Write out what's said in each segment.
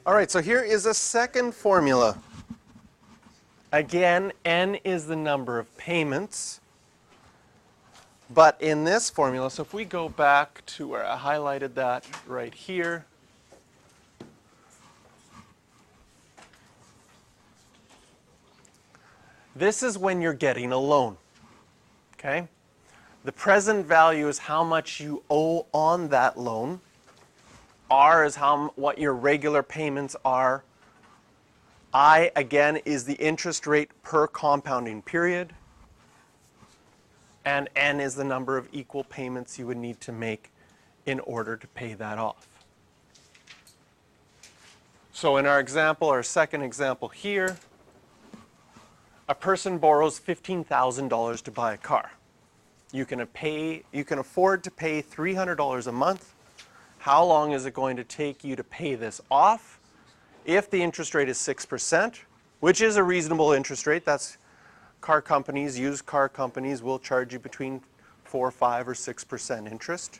All right, so here is a second formula. Again, n is the number of payments. But in this formula, so if we go back to where I highlighted that right here, this is when you're getting a loan, okay? The present value is how much you owe on that loan. R is what your regular payments are. I, again, is the interest rate per compounding period. And N is the number of equal payments you would need to make in order to pay that off. So in our example, our second example here, a person borrows $15,000 to buy a car. You can afford to pay $300 a month. How long is it going to take you to pay this off? If the interest rate is 6%, which is a reasonable interest rate, that's car companies, used car companies will charge you between 4, 5, or 6% interest.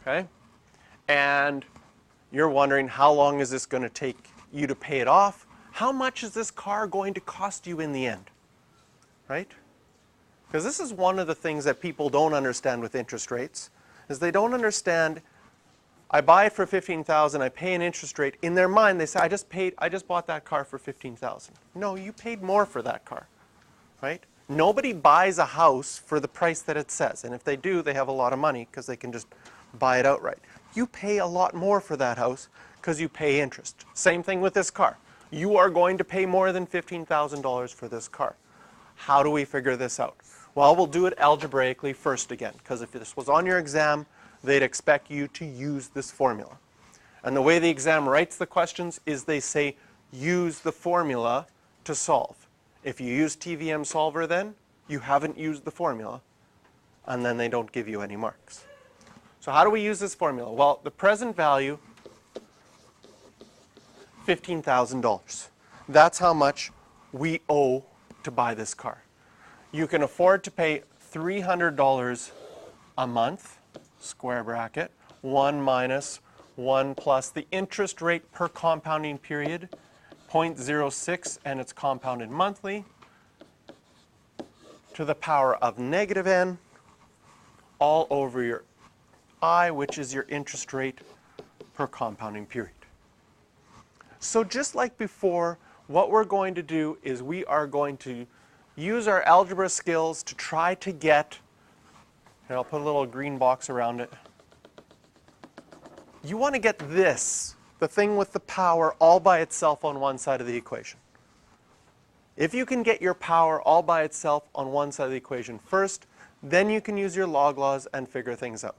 Okay? And you're wondering how long is this going to take you to pay it off? How much is this car going to cost you in the end? Right? Because this is one of the things that people don't understand with interest rates, is they don't understand, I buy it for $15,000, I pay an interest rate. In their mind, they say, I just bought that car for $15,000. No, you paid more for that car, right? Nobody buys a house for the price that it says. And if they do, they have a lot of money because they can just buy it outright. You pay a lot more for that house because you pay interest. Same thing with this car. You are going to pay more than $15,000 for this car. How do we figure this out? Well, we'll do it algebraically first again, because if this was on your exam, they'd expect you to use this formula. And the way the exam writes the questions is they say, use the formula to solve. If you use TVM Solver then, you haven't used the formula, and then they don't give you any marks. So how do we use this formula? Well, the present value, $15,000. That's how much we owe to buy this car. You can afford to pay $300 a month, square bracket, 1 minus 1 plus the interest rate per compounding period, 0.06, and it's compounded monthly, to the power of negative n, all over your I, which is your interest rate per compounding period. So just like before, what we're going to do is we are going to use our algebra skills to try to get, here I'll put a little green box around it. You want to get this, the thing with the power, all by itself on one side of the equation. If you can get your power all by itself on one side of the equation first, then you can use your log laws and figure things out.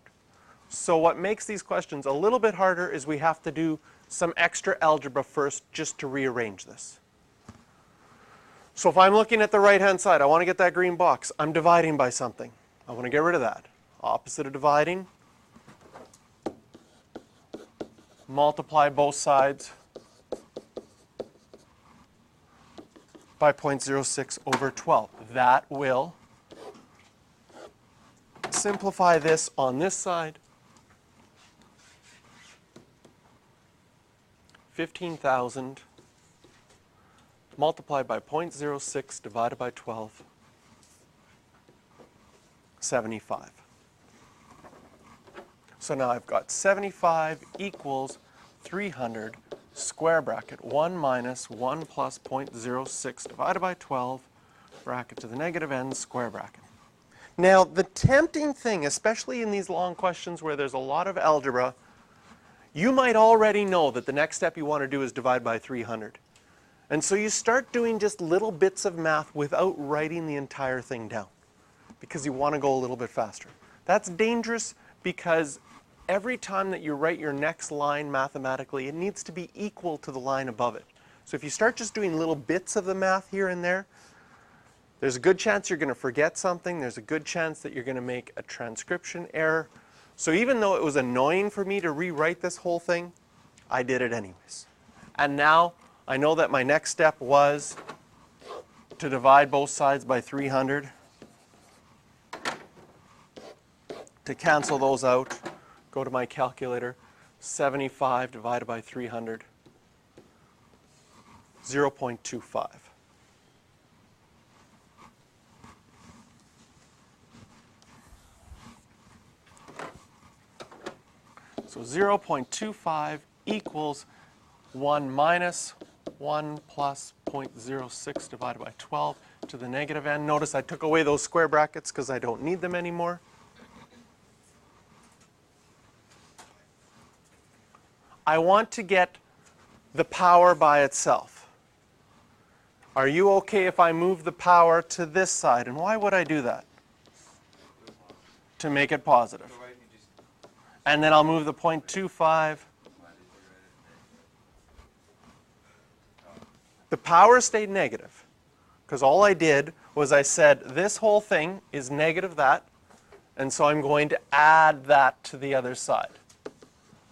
So what makes these questions a little bit harder is we have to do some extra algebra first just to rearrange this. So if I'm looking at the right-hand side, I want to get that green box. I'm dividing by something. I want to get rid of that. Opposite of dividing, multiply both sides by 0.06 over 12. That will simplify this on this side. 15,000 multiplied by 0.06 divided by 12, 75. So now I've got 75 equals 300 square bracket 1 minus 1 plus 0.06 divided by 12 bracket to the negative n square bracket. Now the tempting thing, especially in these long questions where there's a lot of algebra, you might already know that the next step you want to do is divide by 300. And so you start doing just little bits of math without writing the entire thing down because you want to go a little bit faster. That's dangerous because every time that you write your next line mathematically, it needs to be equal to the line above it. So if you start just doing little bits of the math here and there, there's a good chance you're going to forget something. There's a good chance that you're going to make a transcription error. So even though it was annoying for me to rewrite this whole thing, I did it anyways. And now I know that my next step was to divide both sides by 300. To cancel those out, go to my calculator. 75 divided by 300 0.25. So 0.25 equals 1 minus 1 plus 0.06 divided by 12 to the negative n. Notice I took away those square brackets because I don't need them anymore. I want to get the power by itself. Are you okay if I move the power to this side? And why would I do that? To make it positive. And then I'll move the 0.25. The power stayed negative because all I did was I said this whole thing is negative that, and so I'm going to add that to the other side.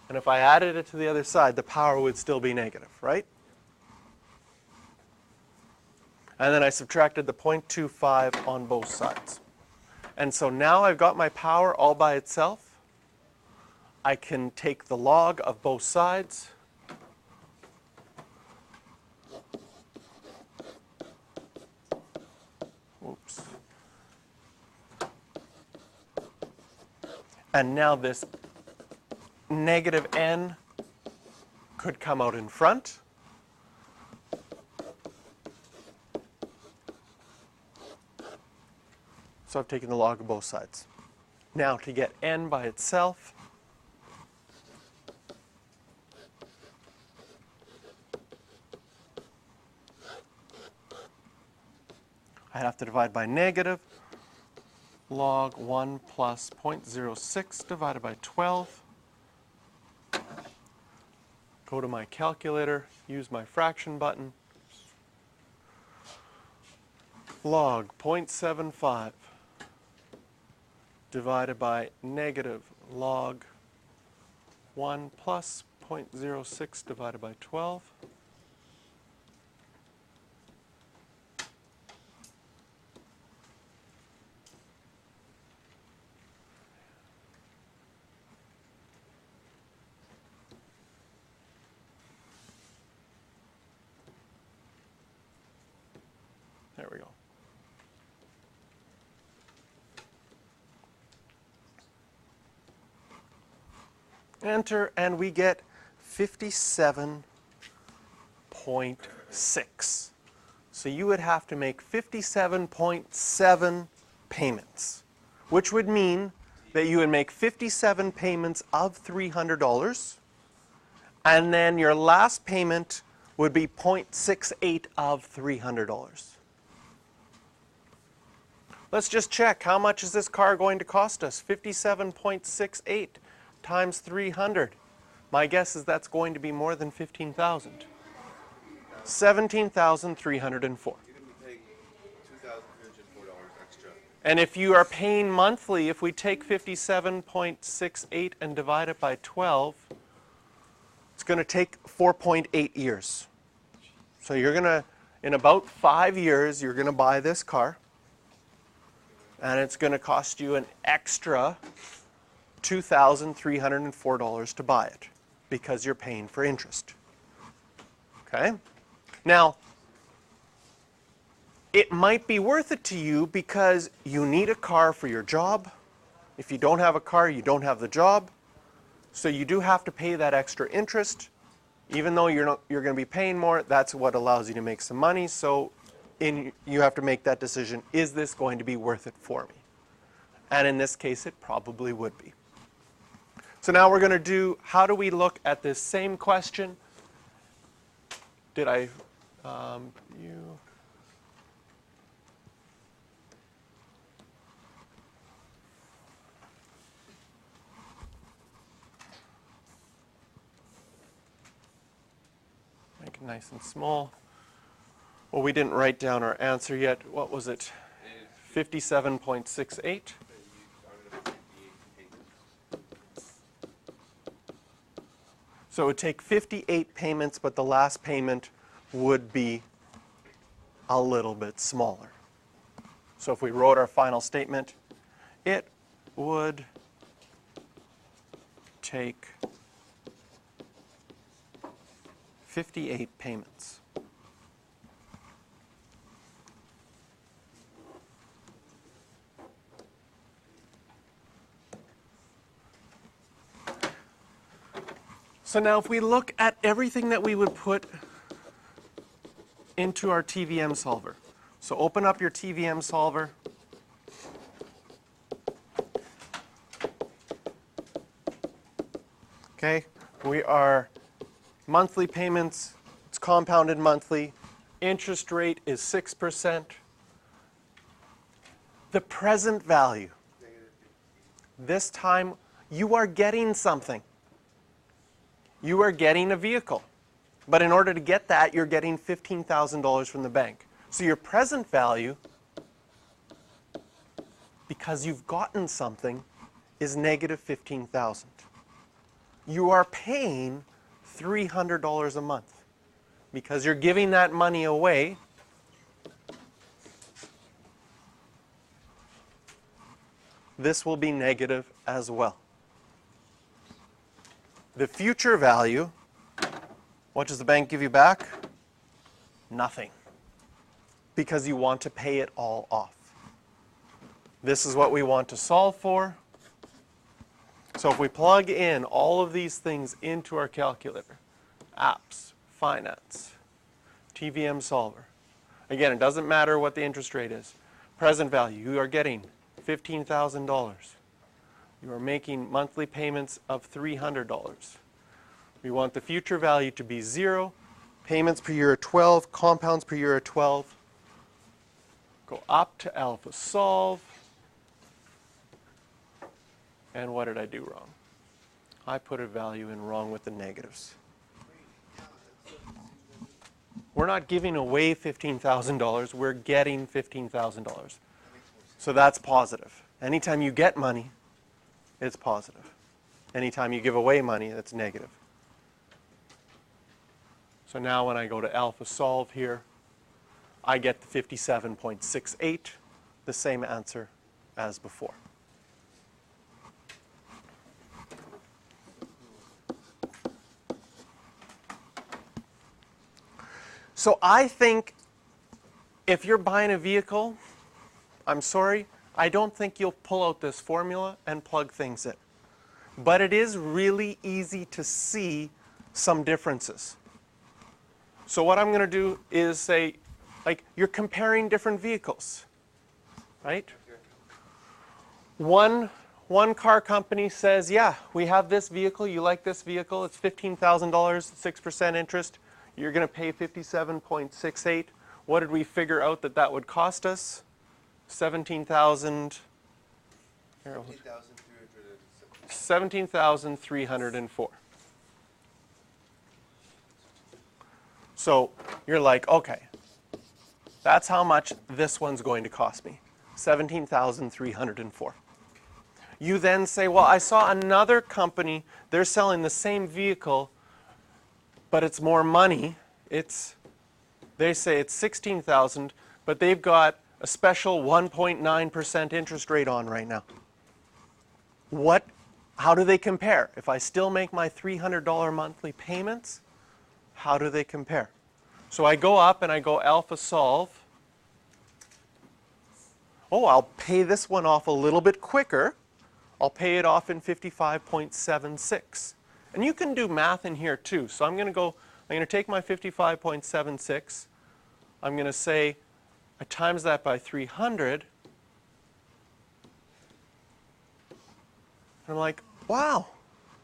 And if I added it to the other side, the power would still be negative, right? And then I subtracted the 0.25 on both sides. And so now I've got my power all by itself. I can take the log of both sides. Oops. And now this negative n could come out in front. So I've taken the log of both sides. Now to get n by itself, I have to divide by negative log 1 plus 0.06 divided by 12. Go to my calculator, use my fraction button. Log 0.75 divided by negative log 1 plus 0.06 divided by 12. There we go. Enter, and we get 57.6. So you would have to make 57.7 payments, which would mean that you would make 57 payments of $300, and then your last payment would be 0.68 of $300. Let's just check. How much is this car going to cost us? 57.68 times 300. My guess is that's going to be more than 15,000. 17,304. You're going to be paying $2,304 extra. And if you are paying monthly, if we take 57.68 and divide it by 12, it's going to take 4.8 years. So you're going to, in about 5 years, you're going to buy this car. And it's going to cost you an extra $2,304 to buy it because you're paying for interest. Okay? Now, it might be worth it to you because you need a car for your job. If you don't have a car, you don't have the job. So you do have to pay that extra interest. Even though you're going to be paying more, that's what allows you to make some money. So you have to make that decision, is this going to be worth it for me? And in this case, it probably would be. So now we're going to do, how do we look at this same question? Did I, make it nice and small. Well, we didn't write down our answer yet. What was it? 57.68. So it would take 58 payments, but the last payment would be a little bit smaller. So if we wrote our final statement, it would take 58 payments. So now if we look at everything that we would put into our TVM solver. So open up your TVM solver. Okay, we are monthly payments, it's compounded monthly, interest rate is 6%. The present value, this time you are getting something. You are getting a vehicle. But in order to get that, you're getting $15,000 from the bank. So your present value, because you've gotten something, is negative $15,000. You are paying $300 a month because you're giving that money away. This will be negative as well. The future value, what does the bank give you back? Nothing. Because you want to pay it all off. This is what we want to solve for. So if we plug in all of these things into our calculator, apps, finance, TVM solver. Again, it doesn't matter what the interest rate is. Present value, you are getting $15,000. You are making monthly payments of $300. We want the future value to be 0. Payments per year are 12. Compounds per year are 12. Go up to alpha solve. And what did I do wrong? I put a value in wrong with the negatives. We're not giving away $15,000. We're getting $15,000. So that's positive. Anytime you get money, it's positive. Anytime you give away money, that's negative. So now when I go to alpha solve here, I get the 57.68, the same answer as before. So I think if you're buying a vehicle, I'm sorry, I don't think you'll pull out this formula and plug things in. But it is really easy to see some differences. So what I'm going to do is say, like, you're comparing different vehicles, right? One car company says, yeah, we have this vehicle, you like this vehicle, it's $15,000, 6% interest, you're going to pay 57.68. What did we figure out that would cost us? 17,000. 17,304. So you're like, okay, that's how much this one's going to cost me, 17,304. You then say, well, I saw another company, they're selling the same vehicle, but it's more money. They say it's 16,000, but they've got a special 1.9% interest rate on right now. How do they compare? If I still make my $300 monthly payments, how do they compare? So I go up and I go alpha solve. Oh, I'll pay this one off a little bit quicker. I'll pay it off in 55.76. And you can do math in here too. So I'm going to take my 55.76. I'm going to say I times that by 300. I'm like, wow,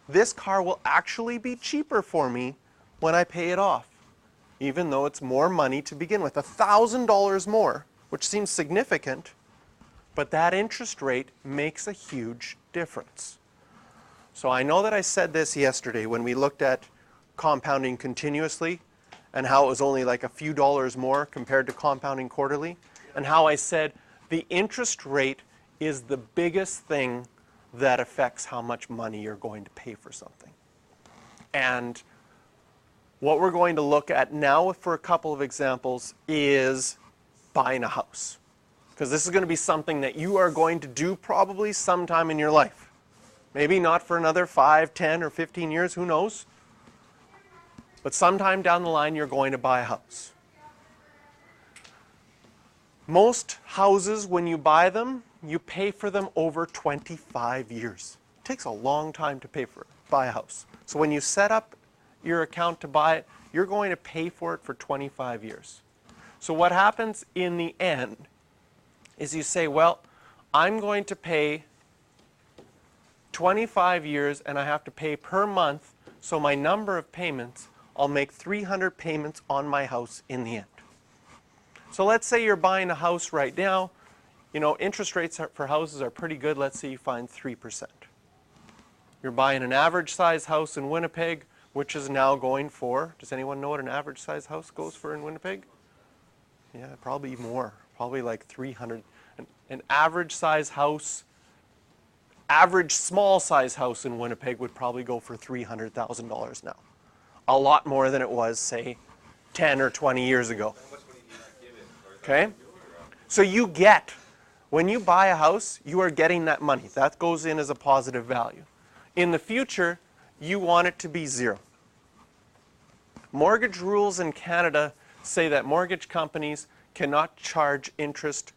this car will actually be cheaper for me when I pay it off, even though it's more money to begin with, $1,000 more, which seems significant, but that interest rate makes a huge difference. So I know that I said this yesterday when we looked at compounding continuously and how it was only like a few dollars more compared to compounding quarterly, and how I said the interest rate is the biggest thing that affects how much money you're going to pay for something. And what we're going to look at now for a couple of examples is buying a house. Because this is going to be something that you are going to do probably sometime in your life. Maybe not for another 5, 10, or 15 years, who knows? But sometime down the line, you're going to buy a house. Most houses, when you buy them, you pay for them over 25 years. It takes a long time to buy a house. So when you set up your account to buy it, you're going to pay for it for 25 years. So what happens in the end is you say, well, I'm going to pay 25 years and I have to pay per month, so my number of payments, I'll make 300 payments on my house in the end. So let's say you're buying a house right now. You know, interest rates for houses are pretty good. Let's say you find 3%. You're buying an average size house in Winnipeg, which is now going for, does anyone know what an average size house goes for in Winnipeg? Yeah, probably more, probably like 300. An average size house, average small size house in Winnipeg would probably go for $300,000 now. A lot more than it was, say, 10 or 20 years ago. Okay? So you get, when you buy a house, you are getting that money. That goes in as a positive value. In the future, you want it to be zero. Mortgage rules in Canada say that mortgage companies cannot charge interest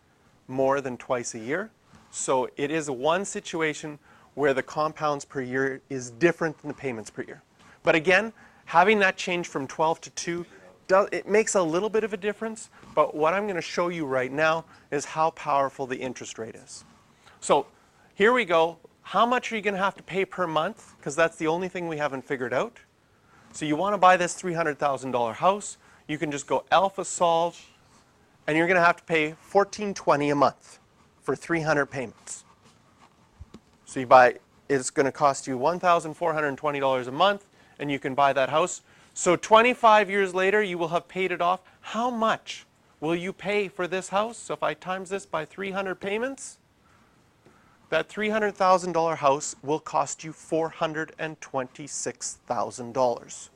more than twice a year. So it is one situation where the compounds per year is different than the payments per year. But again, having that change from 12 to 2, it makes a little bit of a difference. But what I'm going to show you right now is how powerful the interest rate is. So here we go. How much are you going to have to pay per month? Because that's the only thing we haven't figured out. So you want to buy this $300,000 house. You can just go alpha solve, and you're going to have to pay $1,420 a month for 300 payments. So you buy, it's going to cost you $1,420 a month, and you can buy that house. So 25 years later, you will have paid it off. How much will you pay for this house? So if I times this by 300 payments, that $300,000 house will cost you $426,000.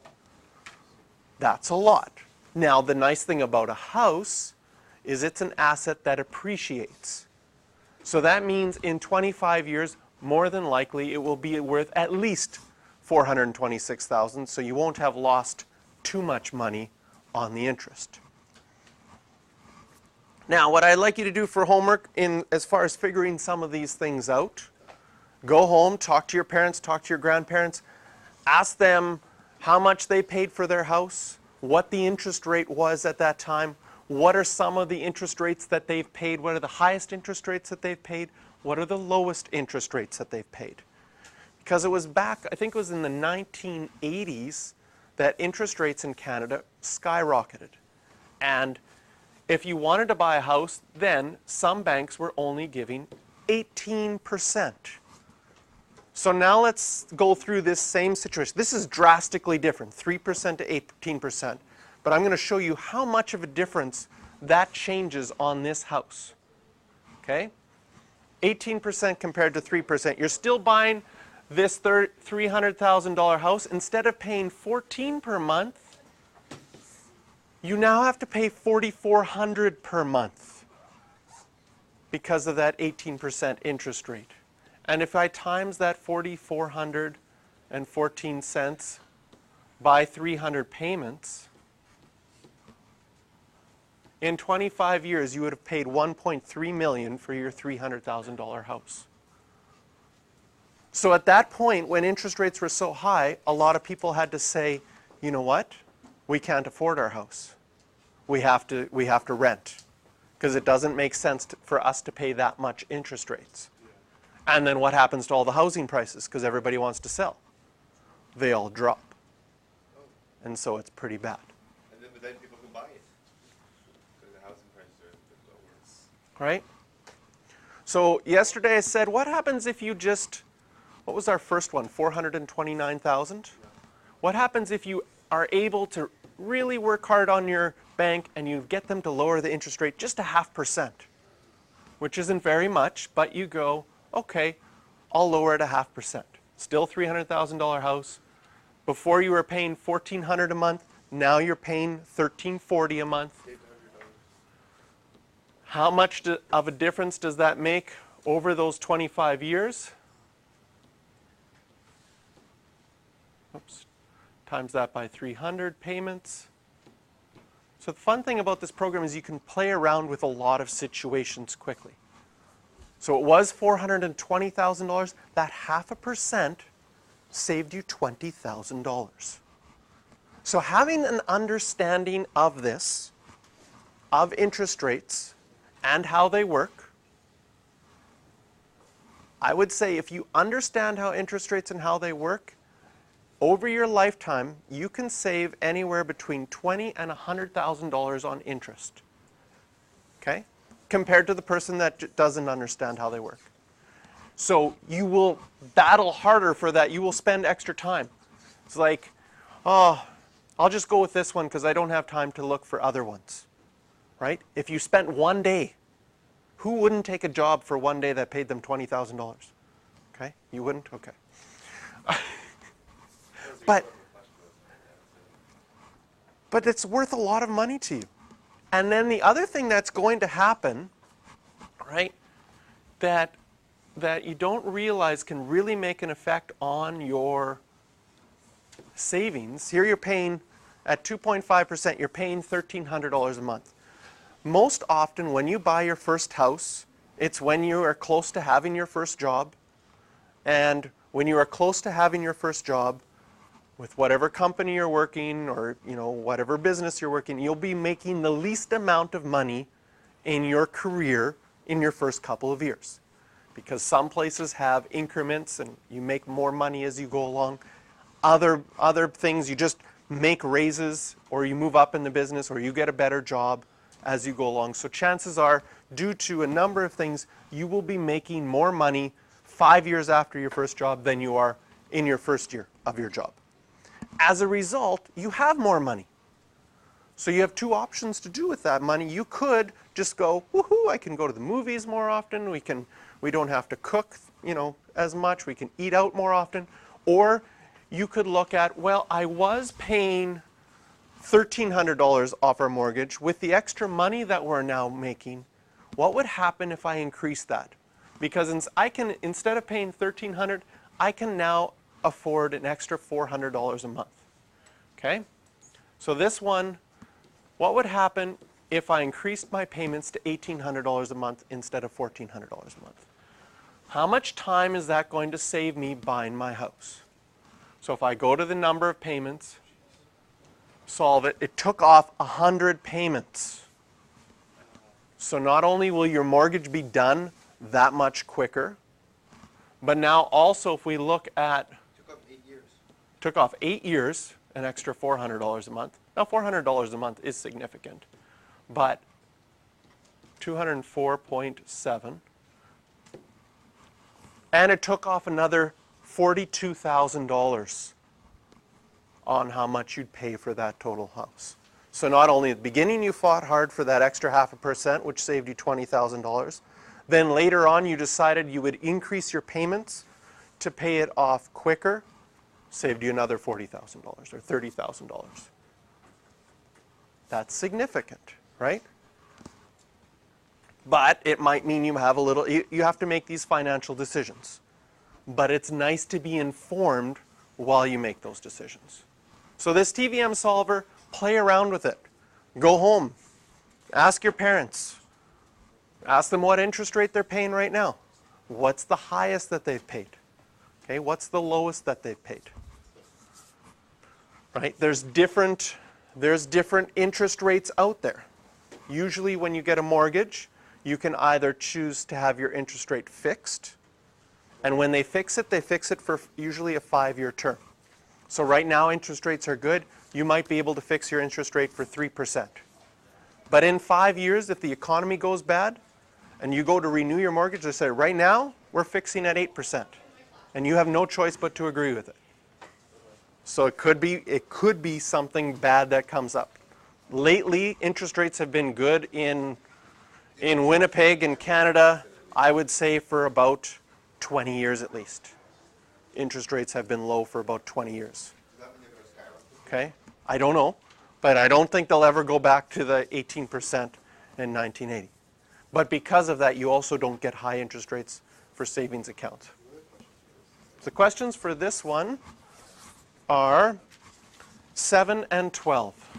That's a lot. Now, the nice thing about a house is it's an asset that appreciates. So that means in 25 years, more than likely, it will be worth at least $426,000, so you won't have lost too much money on the interest. Now, what I'd like you to do for homework as far as figuring some of these things out, go home, talk to your parents, talk to your grandparents, ask them how much they paid for their house, what the interest rate was at that time, what are some of the interest rates that they've paid, what are the highest interest rates that they've paid, what are the lowest interest rates that they've paid. Because it was back, I think it was in the 1980s, that interest rates in Canada skyrocketed. And if you wanted to buy a house, then some banks were only giving 18%. So now let's go through this same situation. This is drastically different, 3% to 18%. But I'm going to show you how much of a difference that changes on this house. Okay? 18% compared to 3%. You're still buying this $300,000 house. Instead of paying $1,400 per month, you now have to pay $4,400 per month because of that 18% interest rate. And if I times that $4,414 by 300 payments, in 25 years you would have paid $1.3 million for your $300,000 house. So at that point, when interest rates were so high, a lot of people had to say, you know what? We can't afford our house. We have to rent because it doesn't make sense for us to pay that much interest rates. And then what happens to all the housing prices? Because everybody wants to sell. They all drop. And so it's pretty bad. And then people can buy it because the housing prices are a bit lower. Right? So yesterday I said, what happens if you just, what was our first one, 429,000? What happens if you are able to really work hard on your bank and you get them to lower the interest rate just 0.5%, which isn't very much, but you go, okay, I'll lower it 0.5%. Still $300,000 house. Before you were paying $1,400 a month, now you're paying $1,340 a month. How much of a difference does that make over those 25 years? Oops. Times that by 300 payments. So the fun thing about this program is you can play around with a lot of situations quickly. So it was $420,000. That 0.5% saved you $20,000. So having an understanding of this, of interest rates and how they work, I would say if you understand how interest rates and how they work, over your lifetime, you can save anywhere between $20,000 and $100,000 on interest. Okay? Compared to the person that doesn't understand how they work. So you will battle harder for that. You will spend extra time. It's like, oh, I'll just go with this one because I don't have time to look for other ones. Right? If you spent one day, who wouldn't take a job for one day that paid them $20,000? Okay? You wouldn't? Okay. But it's worth a lot of money to you. And then the other thing that's going to happen, right, that you don't realize can really make an effect on your savings. Here you're paying, at 2.5%, you're paying $1,300 a month. Most often when you buy your first house, it's when you are close to having your first job. And when you are close to having your first job, with whatever company you're working or whatever business you're working, you'll be making the least amount of money in your career in your first couple of years. Because some places have increments and you make more money as you go along. Other things, you just make raises or you move up in the business or you get a better job as you go along. So chances are, due to a number of things, you will be making more money 5 years after your first job than you are in your first year of your job. As a result, you have more money. So you have two options to do with that money. You could just go, woohoo, I can go to the movies more often. We don't have to cook, as much. We can eat out more often. Or you could look at, well, I was paying $1,300 off our mortgage. With the extra money that we're now making, what would happen if I increased that? Because instead of paying $1,300, I can now afford an extra $400 a month. Okay? So this one, what would happen if I increased my payments to $1,800 a month instead of $1,400 a month? How much time is that going to save me buying my house? So if I go to the number of payments, solve it, it took off 100 payments. So not only will your mortgage be done that much quicker, but now also if we look at took off 8 years, an extra $400 a month. Now $400 a month is significant, but 204.7. And it took off another $42,000 on how much you'd pay for that total house. So not only at the beginning you fought hard for that extra 0.5%, which saved you $20,000, then later on you decided you would increase your payments to pay it off quicker, saved you another $40,000 or $30,000. That's significant, right? But it might mean you have you have to make these financial decisions. But it's nice to be informed while you make those decisions. So this TVM solver, play around with it. Go home. Ask your parents. Ask them what interest rate they're paying right now. What's the highest that they've paid? Okay, what's the lowest that they've paid? Right? There's different interest rates out there. Usually when you get a mortgage, you can either choose to have your interest rate fixed, and when they fix it for usually a 5-year term. So right now interest rates are good. You might be able to fix your interest rate for 3%. But in 5 years, if the economy goes bad and you go to renew your mortgage, they say, right now we're fixing at 8%. And you have no choice but to agree with it. So it could be something bad that comes up. Lately, interest rates have been good in Winnipeg and Canada, I would say for about 20 years at least. Interest rates have been low for about 20 years. Okay? I don't know, but I don't think they'll ever go back to the 18% in 1980. But because of that, you also don't get high interest rates for savings accounts. The questions for this one are 7 and 12.